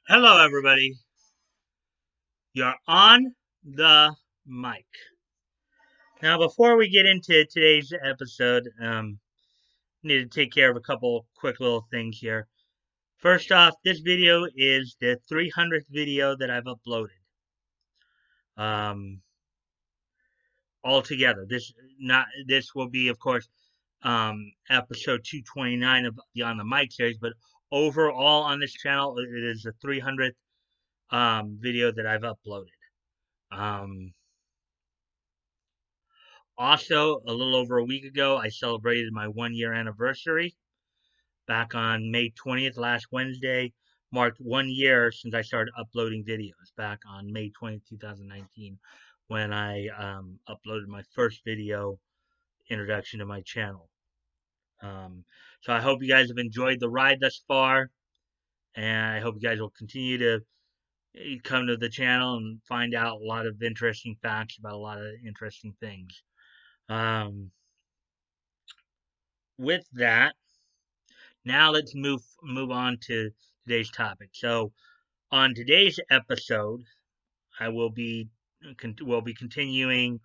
Hello, everybody. You're on the mic. Now, before we get into today's episode, need to take care of a couple quick little things here. First off, this video is the 300th video that I've uploaded. Um, Altogether, this will be, of course, episode 229 of the On the Mic series, but overall on this channel, it is the 300th video that I've uploaded. Um, Also, a little over a week ago, I celebrated my 1 year anniversary. Back on May 20th, last Wednesday, marked 1 year since I started uploading videos back on May 20th, 2019, when I uploaded my first video introduction to my channel. Um, so I hope you guys have enjoyed the ride thus far, and I hope you guys will continue to come to the channel and find out a lot of interesting facts about a lot of interesting things. Um, with that, now let's move on to today's topic. So on today's episode, I will be continuing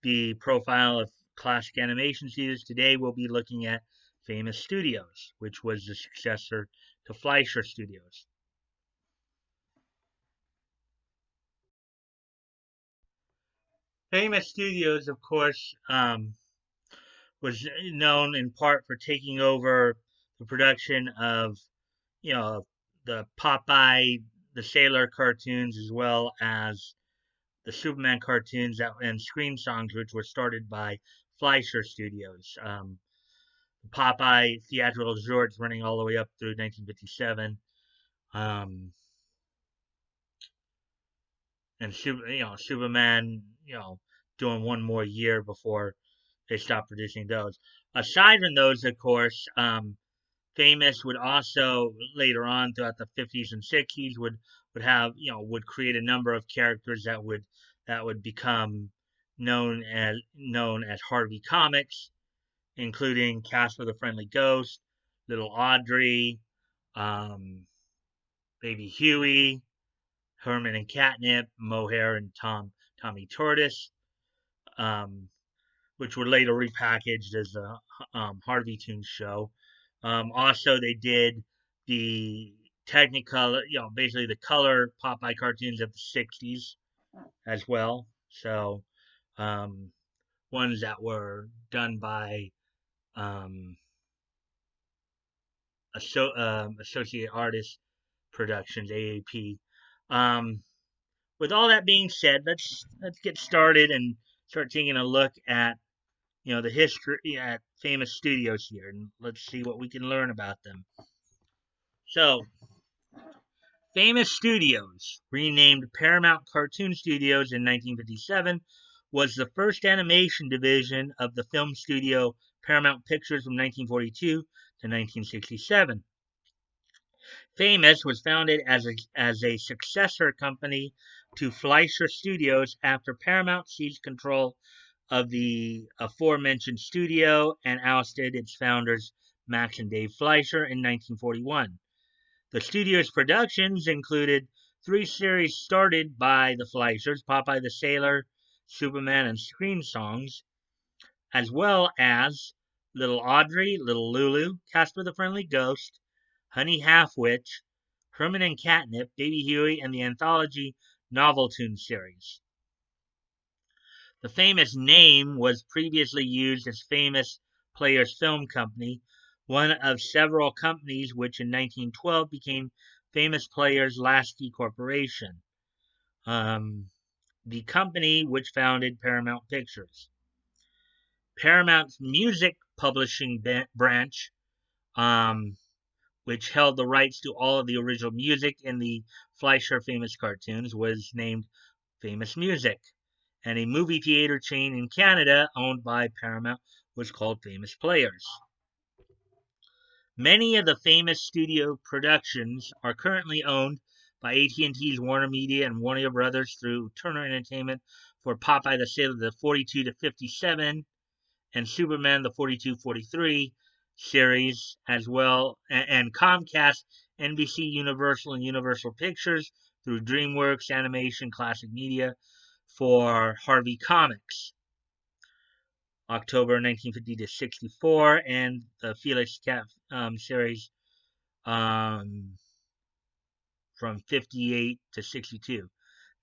the profile of classic animation studios. Today we'll be looking at Famous Studios, which was the successor to Fleischer Studios. Famous Studios, of course, was known in part for taking over the production of, you know, the Popeye, the Sailor cartoons, as well as the Superman cartoons and Scream songs, which were started by Fleischer Studios. Popeye theatrical shorts running all the way up through 1957, um, and Superman, doing one more year before they stopped producing those. Aside from those, of course, Famous would also later on throughout the 50s and 60s would have would create a number of characters that would become known as Harvey Comics, including Casper the Friendly Ghost, Little Audrey, um, Baby Huey, Herman and Catnip, Mohair and Tommy Tortoise, um, which were later repackaged as a Harvey Toon show. Also, they did the Technicolor, basically the color Popeye cartoons of the 60s as well. So, um, ones that were done by um, Associate Artists Productions, AAP. Um, with all that being said, let's get started and start taking a look at the history at Famous Studios here, and let's see what we can learn about them. So, Famous Studios, renamed Paramount Cartoon Studios in 1957, was the first animation division of the film studio Paramount Pictures from 1942 to 1967. Famous was founded as a successor company to Fleischer Studios after Paramount seized control of the aforementioned studio and ousted its founders, Max and Dave Fleischer, in 1941. The studio's productions included three series started by the Fleischers: Popeye the Sailor, Superman, and Scream songs, as well as Little Audrey, Little Lulu, Casper the Friendly Ghost, Honey Half-Witch, Herman and Catnip, Baby Huey, and the anthology Novel Tune series. The Famous name was previously used as Famous Players Film Company, one of several companies which in 1912 became Famous Players Lasky Corporation, the company which founded Paramount Pictures. Paramount's music publishing branch, um, which held the rights to all of the original music in the Fleischer Famous cartoons, was named Famous Music, and a movie theater chain in Canada owned by Paramount was called Famous Players. Many of the Famous Studio productions are currently owned by AT&T's Warner Media and Warner Brothers through Turner Entertainment for Popeye the Sailor, the 42 to 57, and Superman, the 42-43 series, as well, and Comcast NBC, Universal, and Universal Pictures through DreamWorks Animation Classic Media for Harvey Comics, October 1950 to 64, and the Felix Cat series um, from 58 to 62.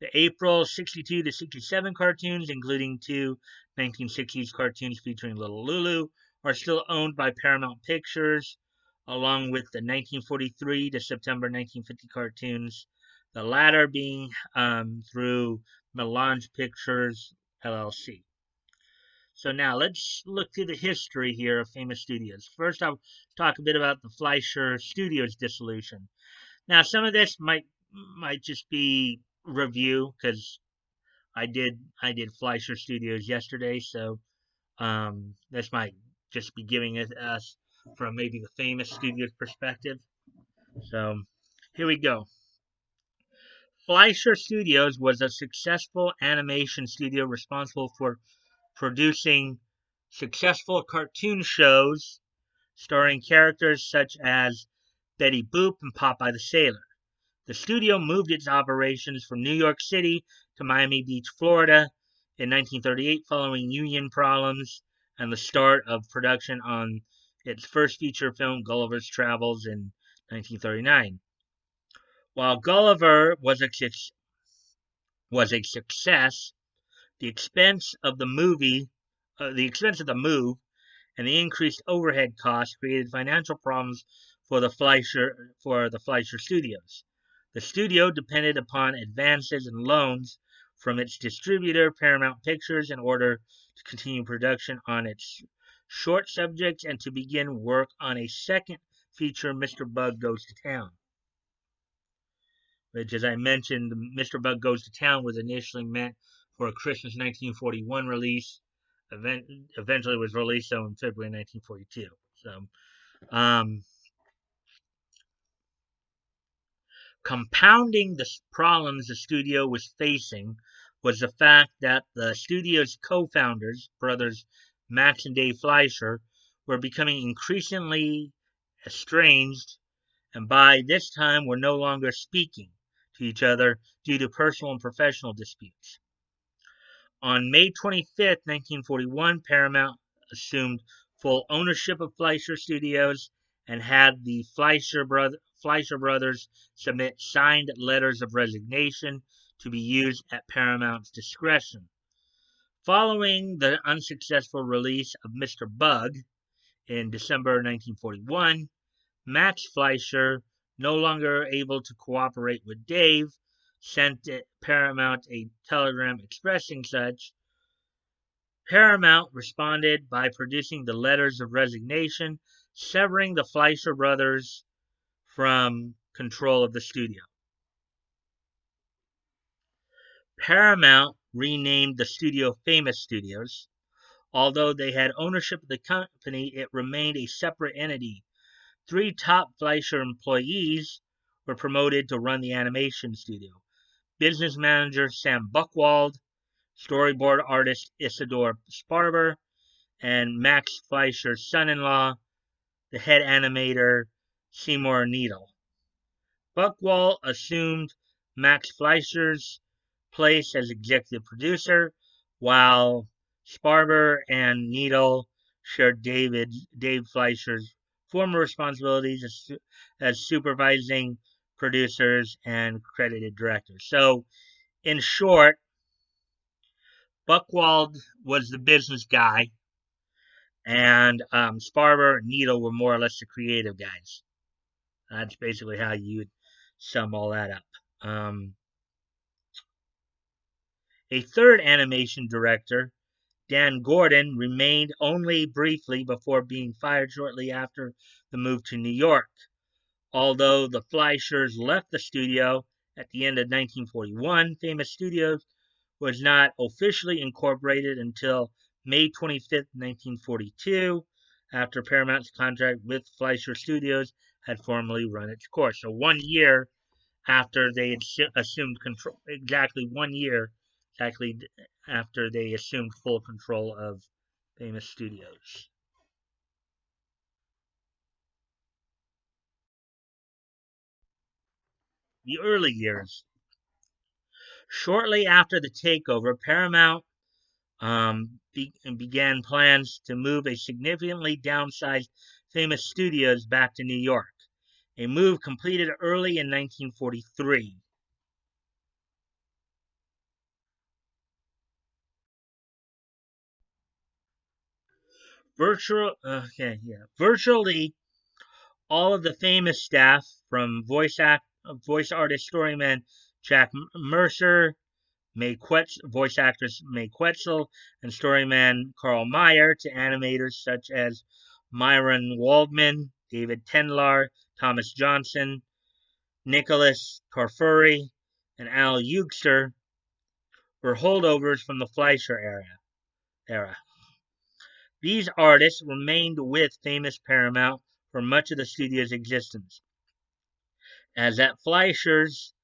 The April 62 to 67 cartoons, including two 1960s cartoons featuring Little Lulu, are still owned by Paramount Pictures, along with the 1943 to September 1950 cartoons, the latter being through Melange Pictures LLC. So now let's look through the history here of famous studios. First, I'll talk a bit about the Fleischer Studios dissolution. Now, some of this might just be review because I did Fleischer Studios yesterday, so this might just be giving it us from maybe the famous studios perspective. So here we go. Fleischer Studios was a successful animation studio responsible for producing successful cartoon shows starring characters such as Betty Boop and Popeye the Sailor. The studio moved its operations from New York City to Miami Beach, Florida in 1938 following union problems and the start of production on its first feature film, Gulliver's Travels, in 1939. While Gulliver was a success, the expense of the move and the increased overhead costs created financial problems for the Fleischer Studios. The studio depended upon advances and loans from its distributor, Paramount Pictures, in order to continue production on its short subjects and to begin work on a second feature, Mr. Bug Goes to Town, which, as I mentioned, Mr. Bug Goes to Town was initially meant for a Christmas 1941 release. Eventually was released in February 1942. So, compounding the problems the studio was facing was the fact that the studio's co-founders, brothers Max and Dave Fleischer, were becoming increasingly estranged and by this time were no longer speaking to each other due to personal and professional disputes. On May 25, 1941, Paramount assumed full ownership of Fleischer Studios and had the Fleischer brothers submit signed letters of resignation to be used at Paramount's discretion. Following the unsuccessful release of Mr. Bug in December 1941, Max Fleischer, no longer able to cooperate with Dave, sent Paramount a telegram expressing such. Paramount responded by producing the letters of resignation, severing the Fleischer brothers from control of the studio. Paramount renamed the studio Famous Studios. Although they had ownership of the company, it remained a separate entity. 3 top Fleischer employees were promoted to run the animation studio. Business manager Sam Buchwald, storyboard artist Isidore Sparber, and Max Fleischer's son-in-law, the head animator Seymour Needle. Buchwald assumed Max Fleischer's place as executive producer, while Sparber and Needle shared Dave Fleischer's former responsibilities as supervising producers and credited directors. So, in short, Buchwald was the business guy, and Sparber and Needle were more or less the creative guys. That's basically how you would sum all that up. A third animation director, Dan Gordon, remained only briefly before being fired shortly after the move to New York. Although the Fleischers left the studio at the end of 1941, Famous Studios was not officially incorporated until May 25, 1942, after Paramount's contract with Fleischer Studios had formally run its course. So 1 year after they had assumed control, exactly 1 year exactly after they assumed full control of Famous Studios. the early years. Shortly after the takeover, Paramount began plans to move a significantly downsized Famous Studios back to New York, a move completed early in 1943. Virtually all of the famous staff, from voice artist storyman Jack Mercer, voice actress Mae Quetzel, and storyman Carl Meyer, to animators such as Myron Waldman, David Tendlar, Thomas Johnson, Nicholas Corfuri, and Al Eugster, were holdovers from the Fleischer era. These artists remained with Famous Paramount for much of the studio's existence. As at Fleischer's,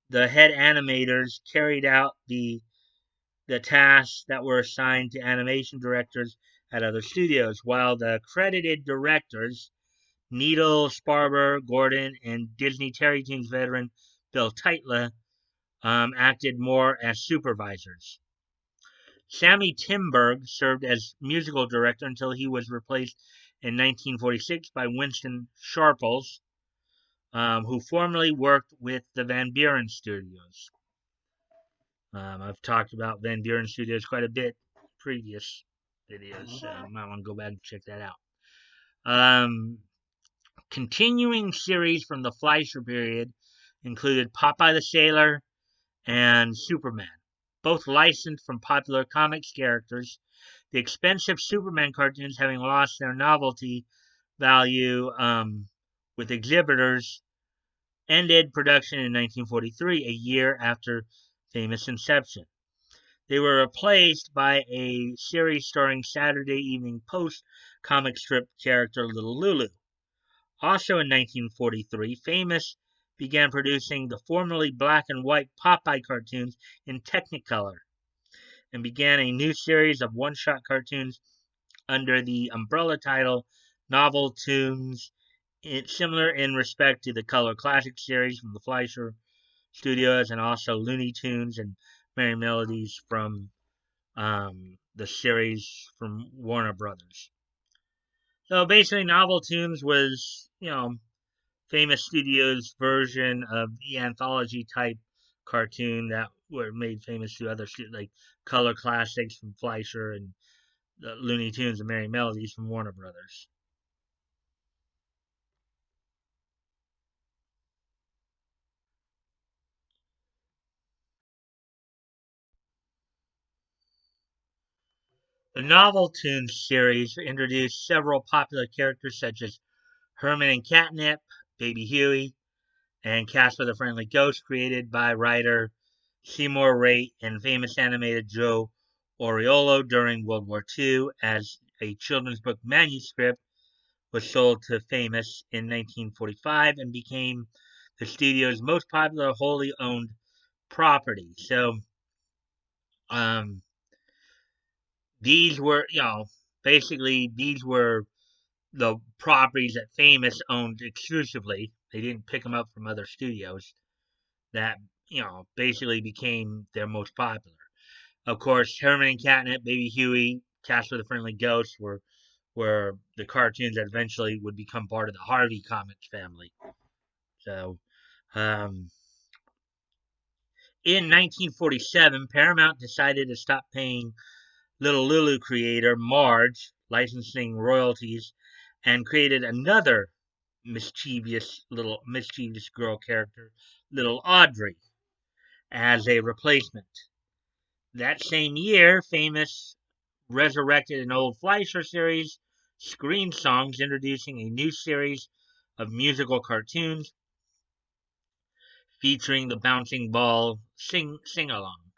the head animators carried out the tasks that were assigned to animation directors at other studios, while the credited directors, Needle, Sparber, Gordon, and Disney Terry Toons veteran Bill Tytla, acted more as supervisors. Sammy Timberg served as musical director until he was replaced in 1946 by Winston Sharples, who formerly worked with the Van Buren Studios. I've talked about Van Buren Studios quite a bit in previous videos, so I might want to go back and check that out. Um, Continuing series from the Fleischer period included Popeye the Sailor and Superman, both licensed from popular comics characters. The expensive Superman cartoons, having lost their novelty value with exhibitors, ended production in 1943, a year after Famous inception. They were replaced by a series starring Saturday Evening Post comic strip character Little Lulu. Also in 1943, Famous began producing the formerly black and white Popeye cartoons in Technicolor, and began a new series of one-shot cartoons under the umbrella title Novel Tunes, similar in respect to the Color Classic series from the Fleischer Studios, and also Looney Tunes and Merry Melodies from the series from Warner Brothers. So basically, Novel Tunes was, Famous Studios' version of the anthology type cartoon that were made famous to other like Color Classics from Fleischer and the Looney Tunes and Merry Melodies from Warner Brothers. The Novel Tunes series introduced several popular characters such as Herman and Catnip, Baby Huey, and Casper the Friendly Ghost, created by writer Seymour Raitt and famous animator Joe Oriolo during World War II, as a children's book manuscript was sold to Famous in 1945 and became the studio's most popular wholly owned property. So, um, these were, basically these were the properties that Famous owned exclusively. They didn't pick them up from other studios. That, basically became their most popular. Of course, Herman and Catnip, Baby Huey, Casper the Friendly Ghost were the cartoons that eventually would become part of the Harvey Comics family. So, um, in 1947, Paramount decided to stop paying Little Lulu creator Marge licensing royalties, and created another mischievous girl character, Little Audrey, as a replacement. That same year, Famous resurrected an old Fleischer series, Screen Songs, introducing a new series of musical cartoons featuring the bouncing ball sing along,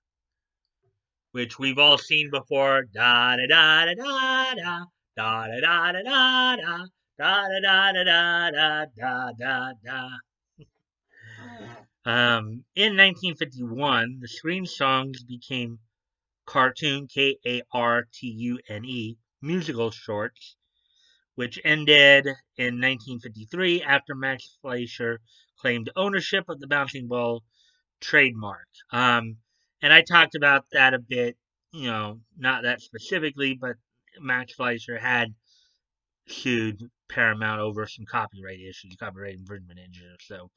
which we've all seen before. Da da da da da da da da da da da da da da da da da da da. In 1951, the Screen Songs became Cartoon, Kartune, musical shorts, which ended in 1953 after Max Fleischer claimed ownership of the bouncing ball trademark. And I talked about that a bit, not that specifically, but Max Fleischer had sued Paramount over some copyright issues, copyright infringement issues. So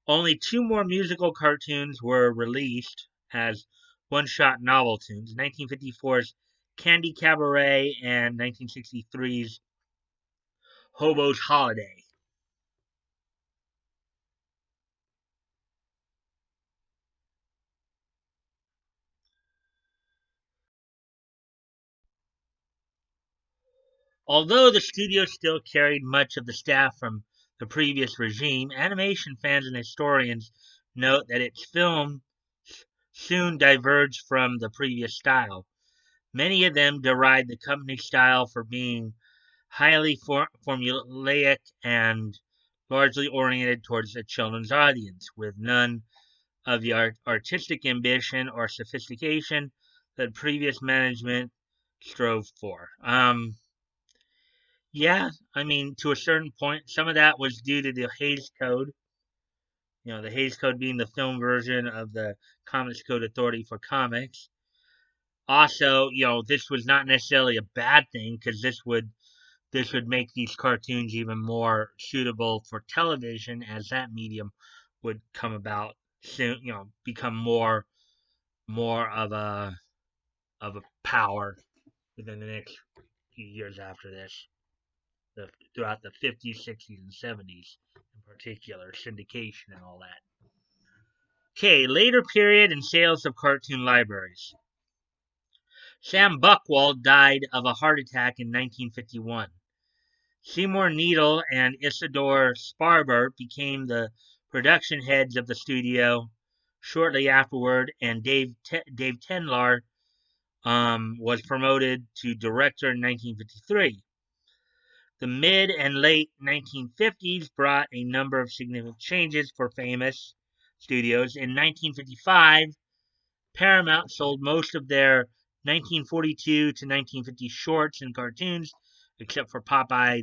only two more musical cartoons were released as one-shot novel tunes: 1954's Candy Cabaret and 1963's Hobo's Holiday. Although the studio still carried much of the staff from the previous regime, animation fans and historians note that its film soon diverged from the previous style. Many of them deride the company style for being highly formulaic and largely oriented towards a children's audience, with none of the artistic ambition or sophistication that previous management strove for. Yeah, I mean, to a certain point, some of that was due to the Hays Code. The Hays Code being the film version of the Comics Code Authority for comics. Also, this was not necessarily a bad thing because this would make these cartoons even more suitable for television as that medium would come about soon, become more of a power within the next few years after this. Throughout the 50s, 60s, and 70s, in particular, syndication and all that. Okay, later period and sales of cartoon libraries. Sam Buckwald died of a heart attack in 1951. Seymour Needle and Isidore Sparber became the production heads of the studio shortly afterward, and Dave Tenlar was promoted to director in 1953. The mid and late 1950s brought a number of significant changes for famous studios. In 1955, Paramount sold most of their 1942 to 1950 shorts and cartoons, except for Popeye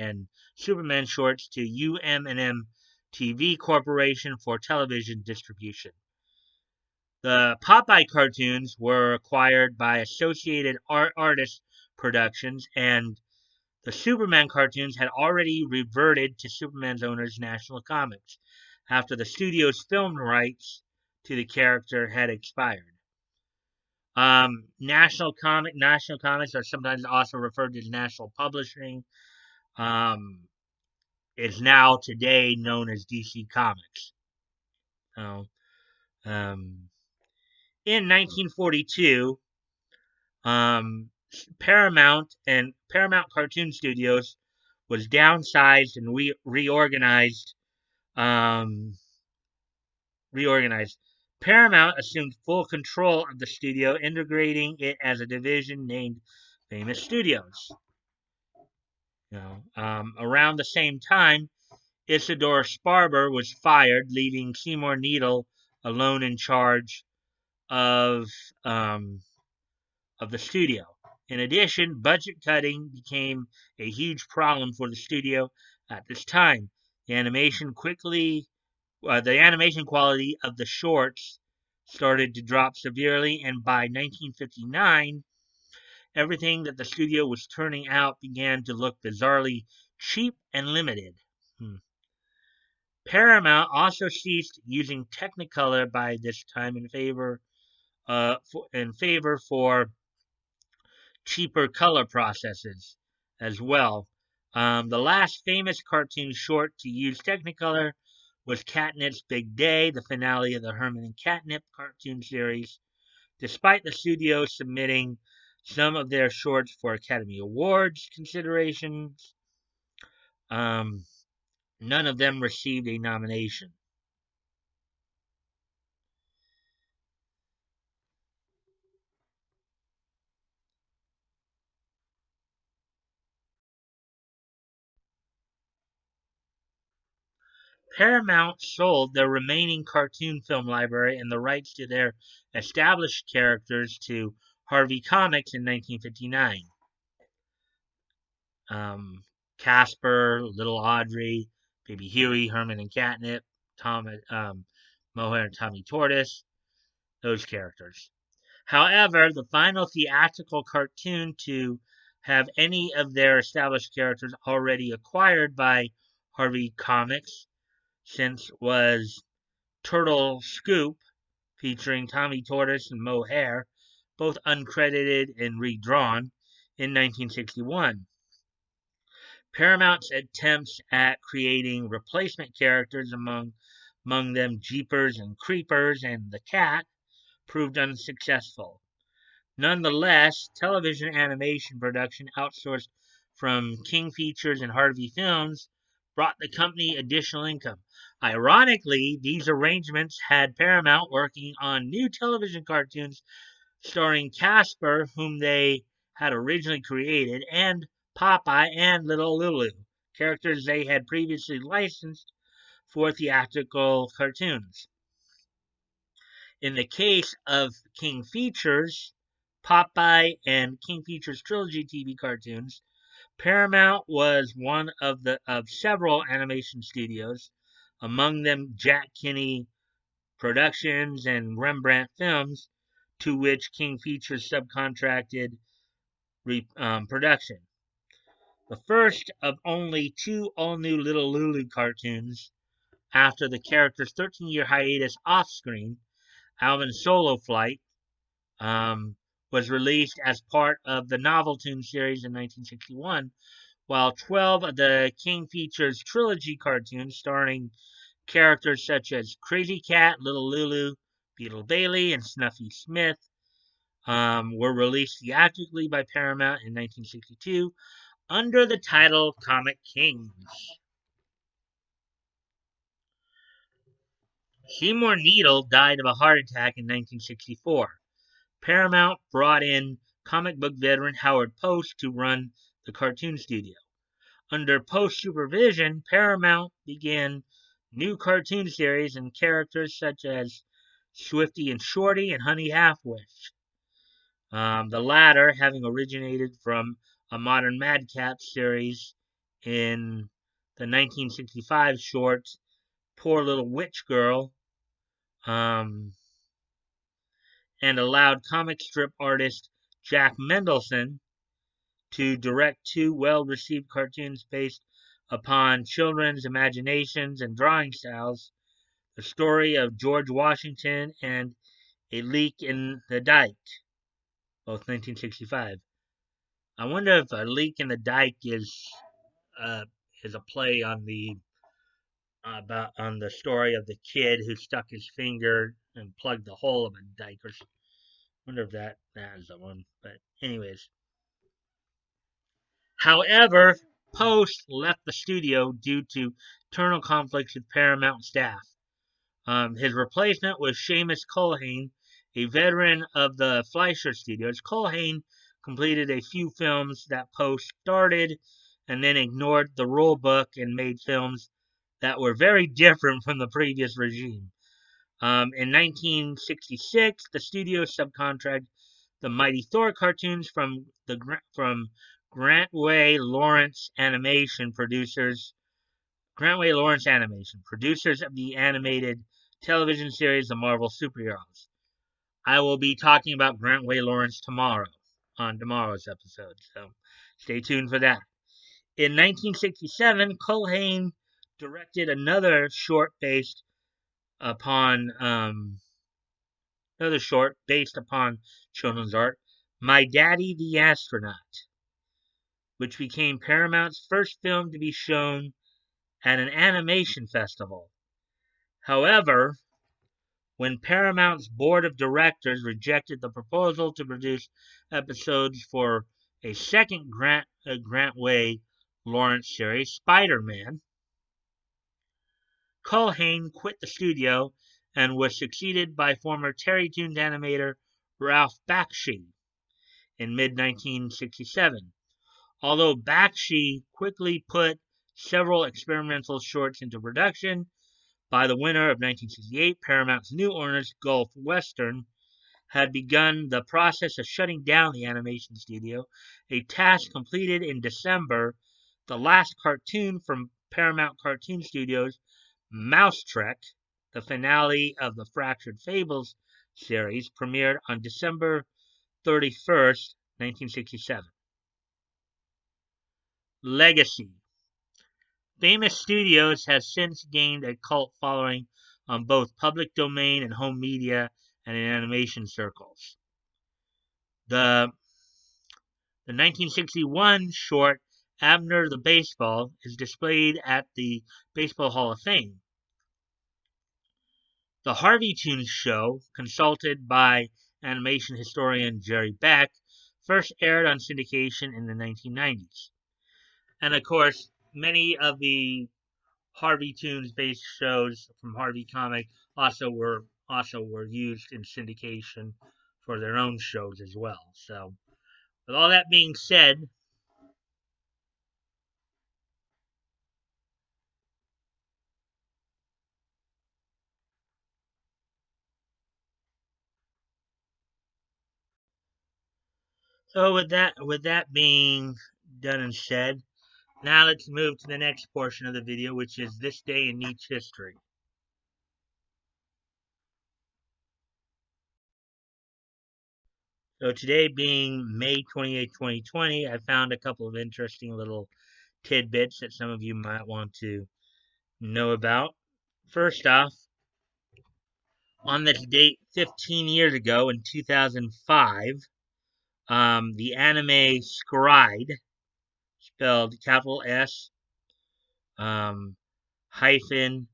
and Superman shorts, to UM&M TV Corporation for television distribution. The Popeye cartoons were acquired by Associated Artists Productions, and the Superman cartoons had already reverted to Superman's owners, National Comics, after the studio's film rights to the character had expired. National Comics are sometimes also referred to as National Publishing. Um, is now today known as DC Comics. So, um, in 1942, Paramount Cartoon Studios was downsized and reorganized. Um, reorganized. Paramount assumed full control of the studio, integrating it as a division named Famous Studios. Around the same time, Isidore Sparber was fired, leaving Seymour Needle alone in charge of um, of the studio. In addition, budget cutting became a huge problem for the studio at this time. The animation quality of the shorts started to drop severely, and by 1959, everything that the studio was turning out began to look bizarrely cheap and limited. Hmm. Paramount also ceased using Technicolor by this time in favor for cheaper color processes as well. The last famous cartoon short to use Technicolor was Catnip's Big Day, the finale of the Herman and Catnip cartoon series. Despite the studio submitting some of their shorts for Academy Awards considerations, um, none of them received a nomination. Paramount sold their remaining cartoon film library and the rights to their established characters to Harvey Comics in 1959. um, Casper, Little Audrey, Baby Huey, Herman and Catnip, Tom, Mohair and Tommy Tortoise, those characters. However, the final theatrical cartoon to have any of their established characters already acquired by Harvey Comics since was Turtle Scoop, featuring Tommy Tortoise and Mohair, both uncredited and redrawn, in 1961. Paramount's attempts at creating replacement characters, among them Jeepers and Creepers and the Cat, proved unsuccessful. Nonetheless, television animation production outsourced from King Features and Harvey Films brought the company additional income. Ironically, these arrangements had Paramount working on new television cartoons starring Casper, whom they had originally created, and Popeye and Little Lulu, characters they had previously licensed for theatrical cartoons. In the case of King Features, Popeye and King Features Trilogy TV cartoons, Paramount was one of several animation studios, among them Jack Kinney Productions and Rembrandt Films, to which King Features subcontracted production. The first of only two all-new Little Lulu cartoons after the character's 13-year hiatus off-screen, Alvin's Solo Flight, was released as part of the Noveltoon series in 1961, while 12 of the King Features trilogy cartoons starring characters such as Crazy Cat, Little Lulu, Beetle Bailey, and Snuffy Smith were released theatrically by Paramount in 1962 under the title Comic Kings. Seymour Needle died of a heart attack in 1964. Paramount brought in comic book veteran Howard Post to run the cartoon studio. Under Post's supervision, Paramount began new cartoon series and characters such as Swifty and Shorty and Honey Halfwish. The latter having originated from a modern Madcap series in the 1965 short Poor Little Witch Girl, and allowed comic strip artist Jack Mendelson to direct two well-received cartoons based upon children's imaginations and drawing styles, The Story of George Washington and A Leak in the Dike, both 1965. I wonder if A Leak in the Dike uh, is a play on the story of the kid who stuck his finger and plugged the hole of a dike. Or wonder if that is the one. But anyways, however, Post left the studio due to internal conflicts with Paramount staff. His replacement was Seamus Culhane, a veteran of the Fleischer Studios. Culhane completed a few films that Post started and then ignored the rule book and made films that were very different from the previous regime. In 1966, the studio subcontracted the Mighty Thor cartoons from Grantway Lawrence Animation, producers of the animated television series The Marvel Superheroes. I will be talking about Grantway Lawrence tomorrow on tomorrow's episode, so stay tuned for that. In 1967, Culhane directed another short based upon children's art, My Daddy the Astronaut, which became Paramount's first film to be shown at an animation festival. However, when Paramount's board of directors rejected the proposal to produce episodes for a second Grantway Lawrence series, Spider-Man, Culhane quit the studio and was succeeded by former Terry Toons animator Ralph Bakshi in mid-1967. Although Bakshi quickly put several experimental shorts into production, by the winter of 1968, Paramount's new owners, Gulf Western, had begun the process of shutting down the animation studio, a task completed in December. The last cartoon from Paramount Cartoon Studios, Mousetrek, the finale of the Fractured Fables series, premiered on December 31st, 1967. Legacy. Famous Studios has since gained a cult following on both public domain and home media and in animation circles. The, the 1961 short Abner the Baseball is displayed at the Baseball Hall of Fame. The Harvey Toons show, consulted by animation historian Jerry Beck, first aired on syndication in the 1990s. And of course, many of the Harvey Toons based shows from Harvey Comic also were used in syndication for their own shows as well. So, with all that being said, with that being done and said, now let's move to the next portion of the video, which is this day in Nietzsche history. So today being May 28, 2020, I found a couple of interesting little tidbits that some of you might want to know about. First off, on this date 15 years ago in 2005, the anime Scried, spelled capital S, hyphen,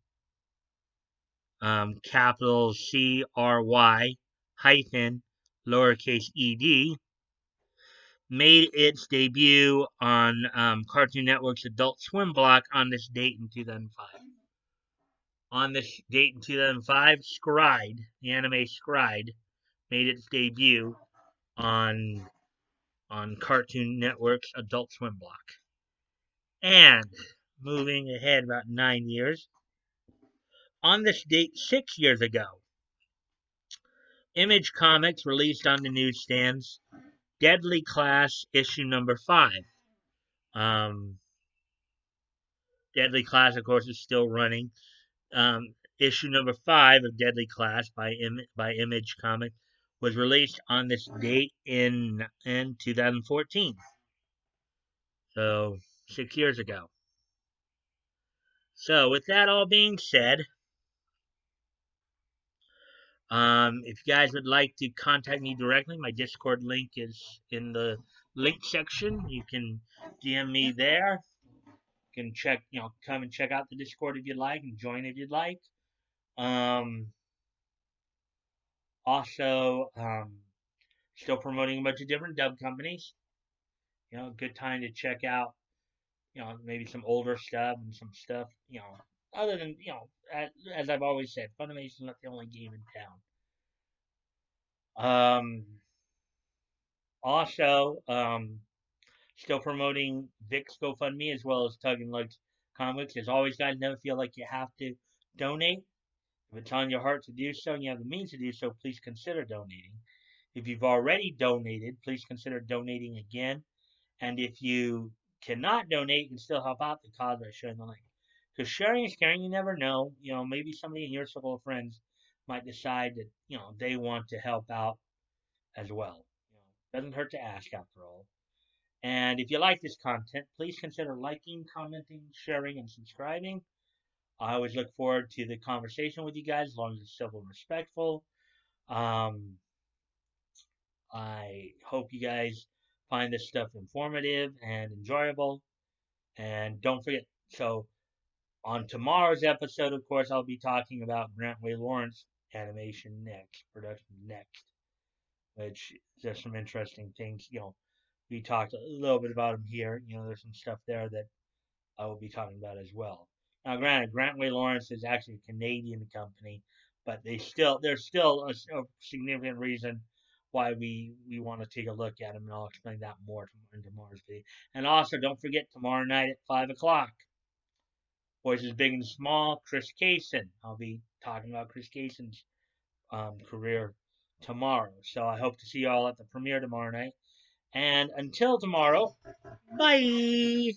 capital CRY, hyphen, lowercase ed, made its debut on Cartoon Network's Adult Swim block on this date in 2005. On this date in 2005, Scried, the anime Scried, made its debut on Cartoon Network's Adult Swim block. And moving ahead about 9 years, on this date 6 years ago, Image Comics released on the newsstands Deadly Class issue number 5. Deadly Class, of course, is still running. Issue number 5 of Deadly Class by Image Comics was released on this date in 2014. So 6 years ago. So with that all being said, if you guys would like to contact me directly, my Discord link is in the link section. You can DM me there. You can come and check out the Discord if you'd like and join if you'd like. Um, also, still promoting a bunch of different dub companies. Good time to check out, maybe some older stuff and some stuff, other than, as I've always said, Funimation's not the only game in town. Also, still promoting Vic's GoFundMe as well as Tug and Lugs Comics. As always, guys, never feel like you have to donate. If it's on your heart to do so and you have the means to do so, please consider donating. If you've already donated, please consider donating again. And if you cannot donate, you can still help out the cause by sharing the link. Because sharing is caring, you never know. Maybe somebody in your circle of friends might decide that, they want to help out as well. Doesn't hurt to ask after all. And if you like this content, please consider liking, commenting, sharing, and subscribing. I always look forward to the conversation with you guys, as long as it's civil and respectful. I hope you guys find this stuff informative and enjoyable. And don't forget, so on tomorrow's episode, of course, I'll be talking about Grant Way Lawrence animation next, production next, which there's some interesting things. We talked a little bit about him here. There's some stuff there that I will be talking about as well. Now, granted, Grant Way Lawrence is actually a Canadian company, but there's still a significant reason why we want to take a look at him, and I'll explain that more in tomorrow's video. And also, don't forget tomorrow night at 5 o'clock, Voices Big and Small, Chris Kaysen. I'll be talking about Chris Kaysen's career tomorrow. So I hope to see you all at the premiere tomorrow night. And until tomorrow, bye.